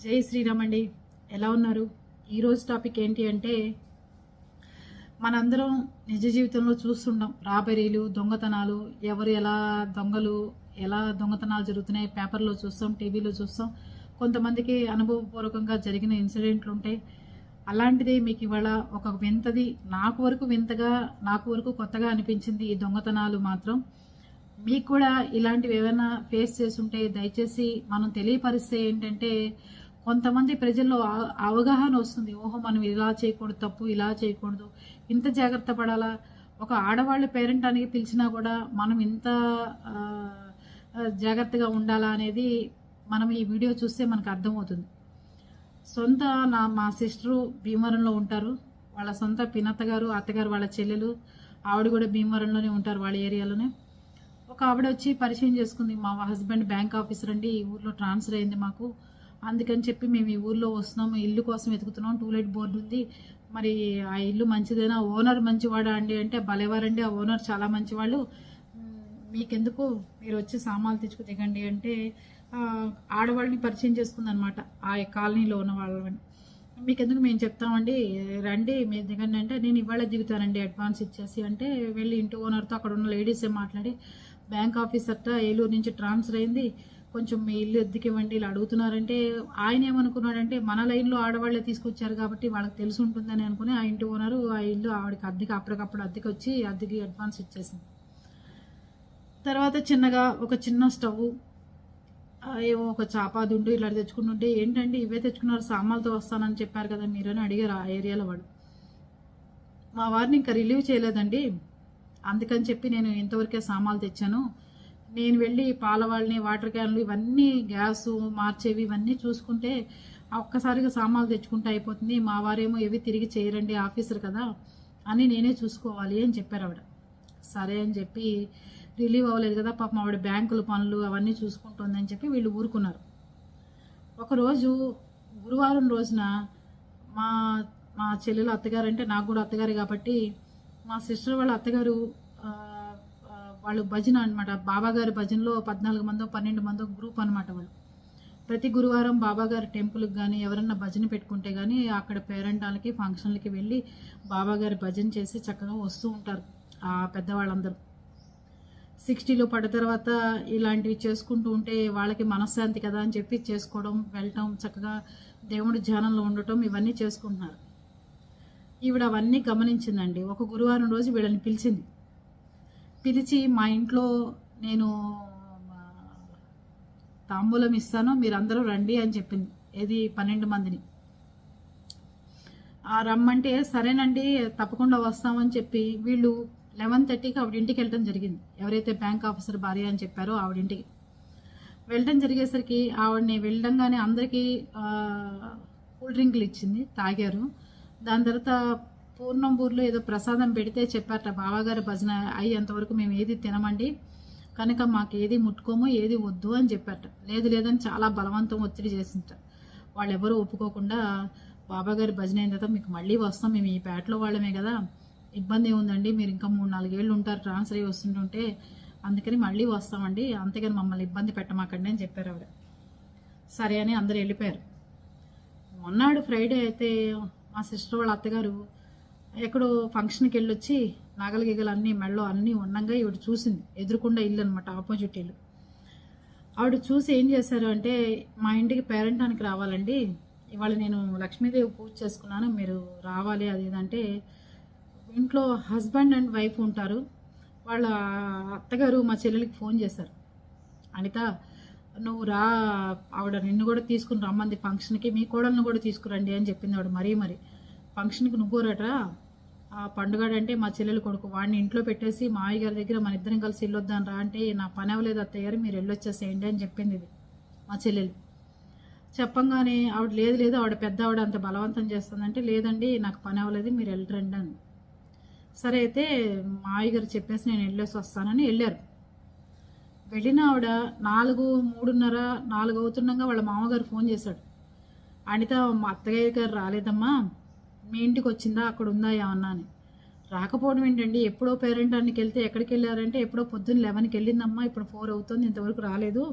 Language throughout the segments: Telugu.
జై శ్రీరామ్ అండి. ఎలా ఉన్నారు? ఈరోజు టాపిక్ ఏంటి అంటే, మనందరం నిజ జీవితంలో చూస్తుంటాం రాబరీలు, దొంగతనాలు, ఎవరు ఎలా దొంగతనాలు జరుగుతున్నాయి పేపర్లో చూస్తాం, టీవీలో చూస్తాం. కొంతమందికి అనుభవపూర్వకంగా జరిగిన ఇన్సిడెంట్లు ఉంటాయి. అలాంటిదే మీకు ఇవాళ ఒక వింతది, నాకు వరకు కొత్తగా అనిపించింది ఈ దొంగతనాలు మాత్రం. మీకు కూడా ఇలాంటివి ఏమైనా ఫేస్ చేస్తుంటే దయచేసి మనం తెలియపరిస్తే ఏంటంటే కొంతమంది ప్రజల్లో అవగాహన వస్తుంది. ఓహో, మనం ఇలా చేయకూడదు, తప్పు ఇలా చేయకూడదు, ఇంత జాగ్రత్త పడాలా, ఒక ఆడవాళ్ళ పేరెంట్ అని పిలిచినా కూడా మనం ఇంత జాగ్రత్తగా ఉండాలా అనేది మనం ఈ వీడియో చూస్తే మనకు అర్థమవుతుంది. మా సిస్టరు భీమవరంలో ఉంటారు. వాళ్ళ సొంత పినత్త గారు, అత్తగారు, వాళ్ళ చెల్లెలు, ఆవిడ కూడా భీమవరంలోనే ఉంటారు, వాళ్ళ ఏరియాలోనే. ఒక ఆవిడ వచ్చి పరిచయం చేసుకుంది. మా హస్బెండ్ బ్యాంక్ ఆఫీసర్ అండి, ఈ ఊర్లో ట్రాన్స్ఫర్ అయింది మాకు, అందుకని చెప్పి మేము ఈ ఊర్లో వస్తున్నాము, ఇల్లు కోసం వెతుకుతున్నాం, టూలెట్ బోర్డు ఉంది, మరి ఆ ఇల్లు మంచిదేనా, ఓనర్ మంచివాడా అండి అంటే, భలేవారండి, ఆ ఓనర్ చాలా మంచివాళ్ళు, మీకెందుకు, మీరు వచ్చి సామాన్లు తెచ్చుకు దిగండి అంటే ఆడవాళ్ళని పరిచయం చేసుకుందనమాట, ఆ కాలనీలో ఉన్న వాళ్ళని. మీకెందుకు, మేము చెప్తామండి, రండి మీరు దిగండి అంటే, నేను ఇవాళ దిగుతానండి అడ్వాన్స్ ఇచ్చేసి అంటే, వెళ్ళి ఇంటి ఓనర్తో అక్కడ ఉన్న లేడీసే మాట్లాడి, బ్యాంక్ ఆఫీసర్ట ఏలూరు నుంచి ట్రాన్స్ఫర్ అయింది, కొంచెం మీ ఇల్లు ఎద్దుకి ఇవ్వండి ఇలా అడుగుతున్నారంటే, ఆయన ఏమనుకున్నాడంటే మన లైన్లో ఆడవాళ్ళే తీసుకొచ్చారు కాబట్టి వాళ్ళకి తెలిసి ఉంటుందని అనుకుని ఆ ఇంటి ఓనరు ఆ ఇల్లు ఆవిడకి అప్పటికప్పుడు అద్దెకి వచ్చి అద్దెకి అడ్వాన్స్ ఇచ్చేసింది. తర్వాత చిన్నగా ఒక చిన్న స్టవ్, ఏవో ఒక చాపాదుండు ఇలా తెచ్చుకుంటుంటే, ఏంటండి ఇవే తెచ్చుకున్నారు, సామాన్లతో వస్తానని చెప్పారు కదా మీరని అడిగారు ఆ ఏరియాలో వాడు. మా వారిని ఇంకా రిలీవ్ చేయలేదండి, అందుకని చెప్పి నేను ఇంతవరకే సామాన్లు తెచ్చాను, నేను వెళ్ళి పాల వాళ్ళని, వాటర్ క్యాన్లు, ఇవన్నీ గ్యాసు మార్చేవి ఇవన్నీ చూసుకుంటే ఒక్కసారిగా సామాన్లు తెచ్చుకుంటే అయిపోతుంది, మా వారేమో ఏవి తిరిగి చేయరండి ఆఫీసర్ కదా అని నేనే చూసుకోవాలి అని చెప్పారు ఆవిడ. సరే అని చెప్పి, రిలీవ్ అవ్వలేదు కదా పాపం ఆవిడ, బ్యాంకుల పనులు అవన్నీ చూసుకుంటుందని చెప్పి వీళ్ళు ఊరుకున్నారు. ఒకరోజు గురువారం రోజున మా మా చెల్లెలు అత్తగారు, అంటే నాకు కూడా అత్తగారు కాబట్టి, మా సిస్టర్ వాళ్ళ అత్తగారు వాళ్ళు భజన అనమాట, బాబాగారి భజనలో 14 మందో 12 మందో గ్రూప్ అనమాట వాళ్ళు. ప్రతి గురువారం బాబాగారి టెంపుల్కి కానీ ఎవరన్నా భజన పెట్టుకుంటే కానీ అక్కడ పేరెంటాలకి ఫంక్షన్లకి వెళ్ళి బాబాగారి భజన చేసి చక్కగా వస్తూ ఉంటారు ఆ పెద్దవాళ్ళందరూ. 60లో పడ్డ తర్వాత ఇలాంటివి చేసుకుంటూ ఉంటే వాళ్ళకి మనశ్శాంతి కదా అని చెప్పి చేసుకోవడం, వెళ్ళటం, చక్కగా దేవుడి ధ్యానంలో ఉండటం ఇవన్నీ చేసుకుంటున్నారు. ఈవిడ అవన్నీ గమనించిందండి. ఒక గురువారం రోజు వీళ్ళని పిలిచి మా ఇంట్లో నేను తాంబూలం ఇస్తాను, మీరందరూ రండి అని చెప్పింది. ఏది 12 మందిని రమ్మంటే సరేనండి తప్పకుండా వస్తామని చెప్పి వీళ్ళు 11:30కి ఆవిడ ఇంటికి వెళ్ళటం జరిగింది. ఎవరైతే బ్యాంక్ ఆఫీసర్ భార్య అని చెప్పారో ఆవిడింటికి వెళ్ళటం జరిగేసరికి ఆవిడని వెళ్ళంగానే అందరికీ కూల్ డ్రింకులు ఇచ్చింది, తాగారు. దాని తర్వాత పూర్ణంపూర్లో ఏదో ప్రసాదం పెడితే చెప్పారట, బాబాగారి భజన అయ్యేంతవరకు మేము ఏది తినమండి కనుక మాకు ఏది ముట్టుకోము, ఏది వద్దు అని చెప్పారట. లేదని చాలా బలవంతం ఒత్తిడి చేసింట. వాళ్ళెవరూ ఒప్పుకోకుండా, బాబాగారి భజన అయిన తర్వాత మీకు మళ్ళీ వస్తాం, మేము ఈ పేటలో వాళ్ళమే కదా, ఇబ్బంది ఏముందండి, మీరు ఇంకా 3-4 ఏళ్ళు ఉంటారు ట్రాన్స్ఫర్ అయ్యి వస్తుంటుంటే, అందుకని మళ్ళీ వస్తామండి, అంతేగాని మమ్మల్ని ఇబ్బంది పెట్టమాకండి అని చెప్పారు ఆవిడ. సరే అని అందరూ వెళ్ళిపోయారు. మొన్నాడు ఫ్రైడే అయితే మా సిస్టర్ వాళ్ళ అత్తగారు ఎక్కడో ఫంక్షన్కి వెళ్ళొచ్చి నగలు గిగలు అన్నీ మెళ్ళో అన్నీ ఉండగా ఈవిడ చూసింది. ఎదురుకుండా ఇల్లు అనమాట, ఆపోజిట్ ఇల్లు. ఆవిడ చూసి ఏం చేశారు అంటే, మా ఇంటికి పేరెంటానికి రావాలండి, ఇవాళ నేను లక్ష్మీదేవి పూజ చేసుకున్నాను, మీరు రావాలి అది ఇదంటే, ఇంట్లో హస్బెండ్ అండ్ వైఫ్ ఉంటారు. వాళ్ళ అత్తగారు మా చెల్లెలికి ఫోన్ చేశారు, అనిత నువ్వు రా, ఆవిడ నిన్ను కూడా తీసుకుని రమ్మంది ఫంక్షన్కి, మీ కోడలను కూడా తీసుకురండి అని చెప్పింది ఆవిడ. మరీ ఫంక్షన్కి నువ్వురట్రా, ఆ పండుగడంటే మా చెల్లెలు కొడుకు, వాడిని ఇంట్లో పెట్టేసి మావయ్య గారి దగ్గర మన ఇద్దరం కలిసి వెళ్ళొద్దాను రా అంటే, నా పని అవ్వలేదు అత్తయ్య గారు, మీరు వెళ్ళొచ్చేసేయండి అని చెప్పింది ఇది మా చెల్లెలు. చెప్పంగానే ఆవిడ లేదు ఆవిడ పెద్ద ఆవిడ అంత బలవంతం చేస్తుందంటే, లేదండి నాకు పని అవ్వలేదు, మీరు వెళ్ళరండి అని. సరే అయితే మావయ్య గారు చెప్పేసి నేను వెళ్ళేసి వస్తానని వెళ్ళారు. వెళ్ళిన ఆవిడ 3:30-4 అవుతుండగా వాళ్ళ మామగారు ఫోన్ చేశాడు, అనిత మా అత్తయ్య గారు రాలేదమ్మా, మీ ఇంటికి వచ్చిందా, అక్కడ ఉందా ఏమన్నా అని. రాకపోవడం ఏంటండి, ఎప్పుడో పేరెంటానికి వెళ్తే ఎక్కడికి వెళ్ళారంటే, ఎప్పుడో పొద్దున్న 11కి వెళ్ళిందమ్మా, ఇప్పుడు 4 అవుతుంది, ఇంతవరకు రాలేదు,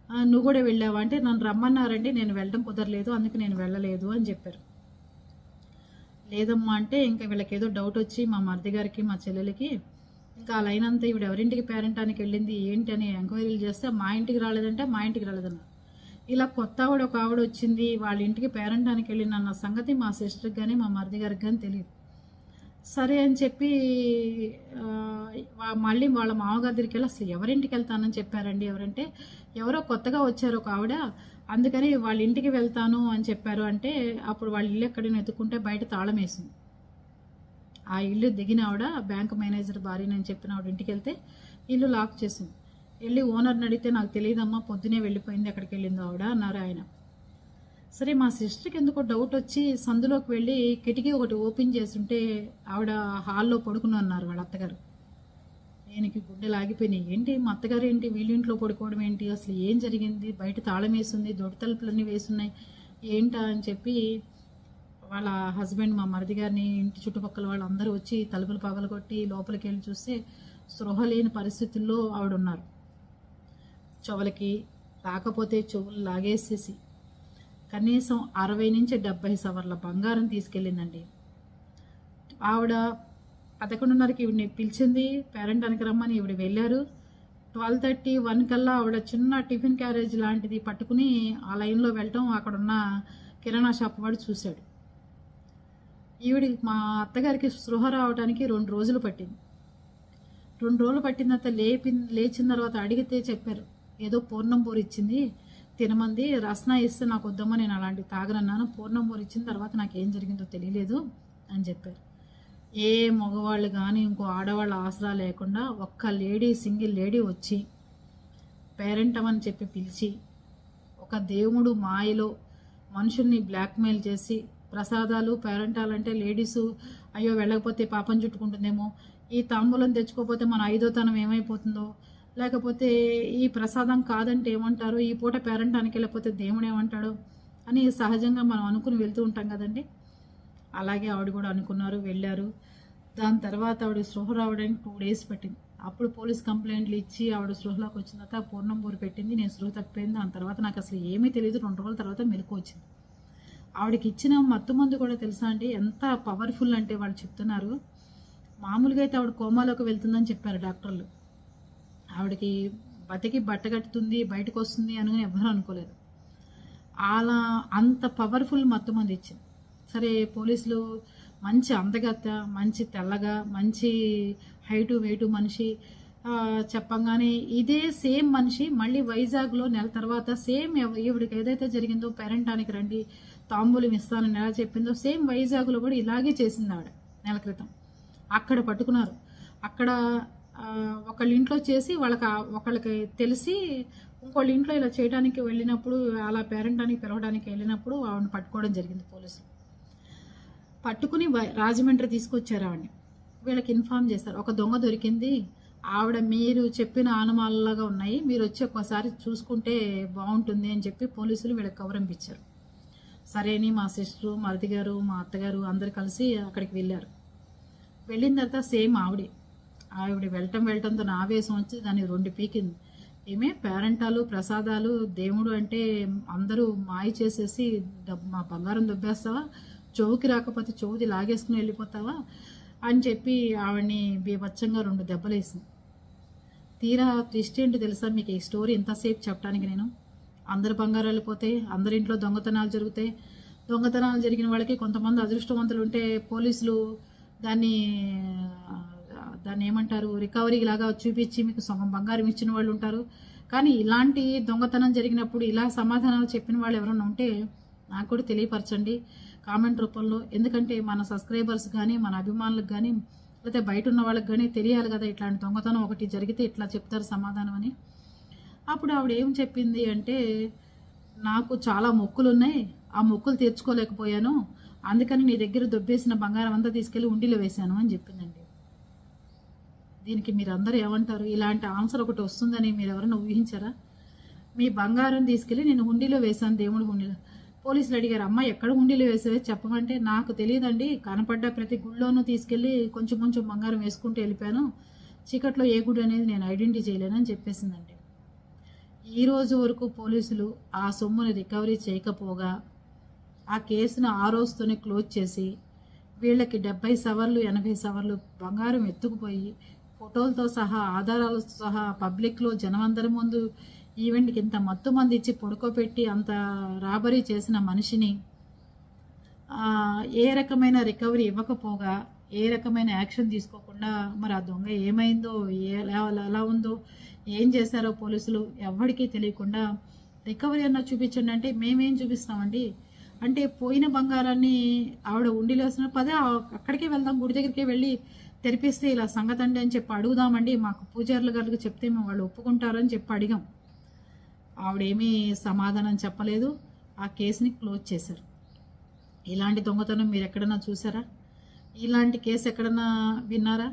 నువ్వు కూడా వెళ్ళావా అంటే నన్ను రమ్మన్నారండి, నేను వెళ్ళడం కుదరలేదు, అందుకు నేను వెళ్ళలేదు అని చెప్పారు. లేదమ్మా అంటే ఇంకా వీళ్ళకి ఏదో డౌట్ వచ్చి మా మరిది గారికి మా చెల్లెలకి ఇంకా ఆ లైన్ అంతా ఈవిడ ఎవరింటికి పేరెంటానికి వెళ్ళింది ఏంటి అని ఎంక్వైరీలు చేస్తే మా ఇంటికి రాలేదంటే మా ఇంటికి రాలేదన్నారు. ఇలా కొత్త ఆవిడ ఒక ఆవిడ వచ్చింది వాళ్ళ ఇంటికి పేరెంటానికి వెళ్ళిన సంగతి మా సిస్టర్కి కానీ మా మరిది గారికి కానీ తెలియదు. సరే అని చెప్పి మళ్ళీ వాళ్ళ మామగారి దగ్గరికి వెళ్ళి అసలు ఎవరింటికి వెళ్తానని చెప్పారండి, ఎవరంటే ఎవరో కొత్తగా వచ్చారు ఒక ఆవిడ, అందుకని వాళ్ళ ఇంటికి వెళ్తాను అని చెప్పారు. అంటే అప్పుడు వాళ్ళ ఇల్లు ఎక్కడైనా ఎత్తుకుంటే బయట తాళం వేసింది. ఆ ఇల్లు దిగిన ఆవిడ బ్యాంక్ మేనేజర్ భార్యనని చెప్పిన ఆవిడ ఇంటికి వెళ్తే ఇల్లు లాక్ చేసింది. వెళ్ళి ఓనర్ని అడిగితే నాకు తెలియదమ్మా, పొద్దునే వెళ్ళిపోయింది, ఎక్కడికి వెళ్ళిందో ఆవిడ అన్నారు ఆయన. సరే మా సిస్టర్కి ఎందుకో డౌట్ వచ్చి సందులోకి వెళ్ళి కిటికీ ఒకటి ఓపెన్ చేస్తుంటే ఆవిడ హాల్లో పడుకుని ఉన్నారు వాళ్ళ అత్తగారు. ఆయనకి గుండెలు ఆగిపోయినాయి. ఏంటి మా అత్తగారు ఏంటి వీళ్ళింట్లో పడుకోవడం ఏంటి, అసలు ఏం జరిగింది, బయట తాళం వేసింది, దొడ్డి తలుపులన్నీ వేసున్నాయి ఏంటా అని చెప్పి వాళ్ళ హస్బెండ్ మా మరిది గారిని ఇంటి చుట్టుపక్కల వాళ్ళందరూ వచ్చి తలుపులు పగలగొట్టి లోపలికి వెళ్ళి చూస్తే స్పృహ లేని పరిస్థితుల్లో ఆవిడ ఉన్నారు. చెవులకి రాకపోతే చెవులు లాగేసేసి కనీసం 60 నుంచి 70 సవర్ల బంగారం తీసుకెళ్ళిందండి. ఆవిడ 11:30కి ఈవిడిని పిలిచింది పేరెంటానికి రమ్మని, ఈవిడ వెళ్ళారు. 12:30, 1 కల్లా ఆవిడ చిన్న టిఫిన్ క్యారేజ్ లాంటిది పట్టుకుని ఆ లైన్లో వెళ్ళటం అక్కడున్న కిరాణా షాప్ వాడు చూశాడు. ఈవిడికి మా అత్తగారికి స్పృహ రావడానికి 2 రోజులు పట్టింది. 2 రోజులు పట్టిన తర్వాత లేచిన తర్వాత అడిగితే చెప్పారు ఏదో పూర్ణం పూరి ఇచ్చింది తినమంది, రసన ఇస్తే నాకు వద్దమ్మా, నేను అలాంటివి తాగనన్నాను, పూర్ణం పూరి ఇచ్చిన తర్వాత నాకు ఏం జరిగిందో తెలియలేదు అని చెప్పారు. ఏ మగవాళ్ళు కానీ ఇంకో ఆడవాళ్ళ ఆసరా లేకుండా ఒక్క సింగిల్ లేడీ వచ్చి పేరెంటమని చెప్పి పిలిచి ఒక దేవుడు మాయలో మనుషుల్ని బ్లాక్మెయిల్ చేసి ప్రసాదాలు పేరెంటాలంటే లేడీసు అయ్యో వెళ్ళకపోతే పాపం చుట్టుకుంటుందేమో, ఈ తాంబూలం తెచ్చుకోకపోతే మన 5వ తనం ఏమైపోతుందో, లేకపోతే ఈ ప్రసాదం కాదంటే ఏమంటారు, ఈ పూట పేరెంటానికి వెళ్ళకపోతే దేవుడు ఏమంటాడు అని సహజంగా మనం అనుకుని వెళ్తూ ఉంటాం కదండి. అలాగే ఆవిడ కూడా అనుకున్నారు, వెళ్ళారు. దాని తర్వాత ఆవిడ స్పృహ రావడానికి 2 డేస్ పట్టింది. అప్పుడు పోలీస్ కంప్లైంట్లు ఇచ్చి ఆవిడ స్పృహలోకి వచ్చిన తర్వాత పూర్ణం పూరి పెట్టింది, నేను స్పృహ తప్పిపోయింది. దాని తర్వాత నాకు అసలు ఏమీ తెలియదు, 2 రోజుల తర్వాత మెలకు వచ్చింది. ఆవిడకి ఇచ్చిన మత్తు మందు కూడా తెలుసా అండి ఎంత పవర్ఫుల్ అంటే వాళ్ళు చెప్తున్నారు. మామూలుగా అయితే ఆవిడ కోమాలోకి వెళ్తుందని చెప్పారు డాక్టర్లు. ఆవిడకి బతికి బట్టగట్టుతుంది బయటకు వస్తుంది అని ఎవరూ అనుకోలేదు. అలా అంత పవర్ఫుల్ మత్తు మంది ఇచ్చింది. సరే పోలీసులు మంచి అందగత్త, మంచి తెల్లగా, మంచి హైటు వెయిటు మనిషి చెప్పంగానే ఇదే సేమ్ మనిషి మళ్ళీ వైజాగ్లో నెల తర్వాత సేమ్ ఈవిడికి ఏదైతే జరిగిందో పేరెంటానికి రండి తాంబూలం ఇస్తానని ఎలా చెప్పిందో సేమ్ వైజాగ్లో కూడా ఇలాగే చేసింది ఆవిడ నెల క్రితం. అక్కడ పట్టుకున్నారు. అక్కడ ఒకళ్ళ ఇంట్లో చేసి ఒకళ్ళకి తెలిసి ఇంకోళ్ళ ఇంట్లో ఇలా చేయడానికి వెళ్ళినప్పుడు, అలా పేరెంటానికి పిలవడానికి వెళ్ళినప్పుడు ఆవిడని పట్టుకోవడం జరిగింది పోలీసులు. పట్టుకుని రాజమండ్రి తీసుకొచ్చారు ఆవిడని. వీళ్ళకి ఇన్ఫార్మ్ చేస్తారు ఒక దొంగ దొరికింది, ఆవిడ మీరు చెప్పిన ఆనమాలలాగా ఉన్నాయి, మీరు వచ్చి ఒక్కసారి చూసుకుంటే బాగుంటుంది అని చెప్పి పోలీసులు వీళ్ళకి కవరింపించారు. సరే అని మా సిస్టరు, మరిది గారు, మా అత్తగారు అందరు కలిసి అక్కడికి వెళ్ళారు. వెళ్ళిన తర్వాత సేమ్ ఆవిడ వెళ్ళటంతో నా ఆవేశం వచ్చి దాన్ని 2 పీకింది. ఏమే పేరెంటాలు ప్రసాదాలు దేవుడు అంటే అందరూ మాయ చేసేసి మా బంగారం దొబ్బేస్తావా, చెవుకి రాకపోతే చెవుది లాగేసుకుని వెళ్ళిపోతావా అని చెప్పి ఆవిడని బీభత్సంగా 2 దెబ్బలు వేసింది. తీరా ట్విస్ట్ ఏంటి తెలుసా మీకు, ఈ స్టోరీ ఎంతసేపు చెప్పడానికి నేను, అందరు బంగారాలు పోతే అందరి ఇంట్లో దొంగతనాలు జరుగుతాయి. దొంగతనాలు జరిగిన వాళ్ళకి కొంతమంది అదృష్టవంతులు ఉంటే పోలీసులు దాన్ని ఏమంటారు రికవరీ లాగా చూపించి మీకు సొంగం బంగారం ఇచ్చిన వాళ్ళు ఉంటారు. కానీ ఇలాంటి దొంగతనం జరిగినప్పుడు ఇలా సమాధానాలు చెప్పిన వాళ్ళు ఎవరైనా ఉంటే నాకు కూడా తెలియపరచండి కామెంట్ రూపంలో. ఎందుకంటే మన సబ్స్క్రైబర్స్ కానీ మన అభిమానులకు కానీ లేకపోతే బయట ఉన్న వాళ్ళకి కానీ తెలియాలి కదా ఇట్లాంటి దొంగతనం ఒకటి జరిగితే ఇట్లా చెప్తారు సమాధానం అని. అప్పుడు ఆవిడ ఏం చెప్పింది అంటే, నాకు చాలా మొక్కులు ఉన్నాయి, ఆ మొక్కులు తీర్చుకోలేకపోయాను, అందుకని నీ దగ్గర దొబ్బేసిన బంగారం అంతా తీసుకెళ్ళి ఉండిలో వేశాను అని చెప్పిందండి. దీనికి మీరందరూ ఏమంటారు? ఇలాంటి ఆన్సర్ ఒకటి వస్తుందని మీరు ఎవరైనా ఊహించారా? మీ బంగారం తీసుకెళ్ళి నేను హుండీలో వేశాను, దేవుడి హుండీలో. పోలీసులు అడిగారు, అమ్మ ఎక్కడ హుండీలో వేసేవే చెప్పమంటే, నాకు తెలియదండి, కనపడ్డ ప్రతి గుడిలోనూ తీసుకెళ్ళి కొంచెం కొంచెం బంగారం వేసుకుంటూ వెళ్ళిపోయాను, చీకట్లో ఏ గుడి అనేది నేను ఐడెంటిఫై చేయలేనని చెప్పేసిందండి. ఈ రోజు వరకు పోలీసులు ఆ సొమ్ముని రికవరీ చేయకపోగా ఆ కేసును ఆ రోజుతోనే క్లోజ్ చేసి వీళ్ళకి 70 సవర్లు 80 సవర్లు బంగారం ఎత్తుకుపోయి ఫోటోలతో సహా ఆధారాలతో సహా పబ్లిక్లో జనమందరి ముందు ఈవెంట్కి ఇంత మత్తు మంది ఇచ్చి పడుకోబెట్టి అంత రాబరీ చేసిన మనిషిని ఏ రకమైన రికవరీ ఇవ్వకపోగా ఏ రకమైన యాక్షన్ తీసుకోకుండా మరి ఆ దొంగ ఏమైందో ఎలా ఉందో ఏం చేశారో పోలీసులు ఎవరికీ తెలియకుండా రికవరీ అన్న చూపించండి అంటే మేమేం చూపిస్తామండి. అంటే పోయిన బంగారాన్ని ఆవిడ ఉండిలో వేసిన పదే అక్కడికే వెళ్దాం, గుడి దగ్గరికే వెళ్ళి తెరిపిస్తే ఇలా సంగతి అండి అని చెప్పి అడుగుదామండి, మాకు పూజారులు గారికి చెప్తే మేము వాళ్ళు ఒప్పుకుంటారని చెప్పి అడిగాం. ఆవిడేమీ సమాధానం చెప్పలేదు. ఆ కేసుని క్లోజ్ చేశారు. ఇలాంటి దొంగతనం మీరు ఎక్కడన్నా చూసారా? ఇలాంటి కేసు ఎక్కడన్నా విన్నారా?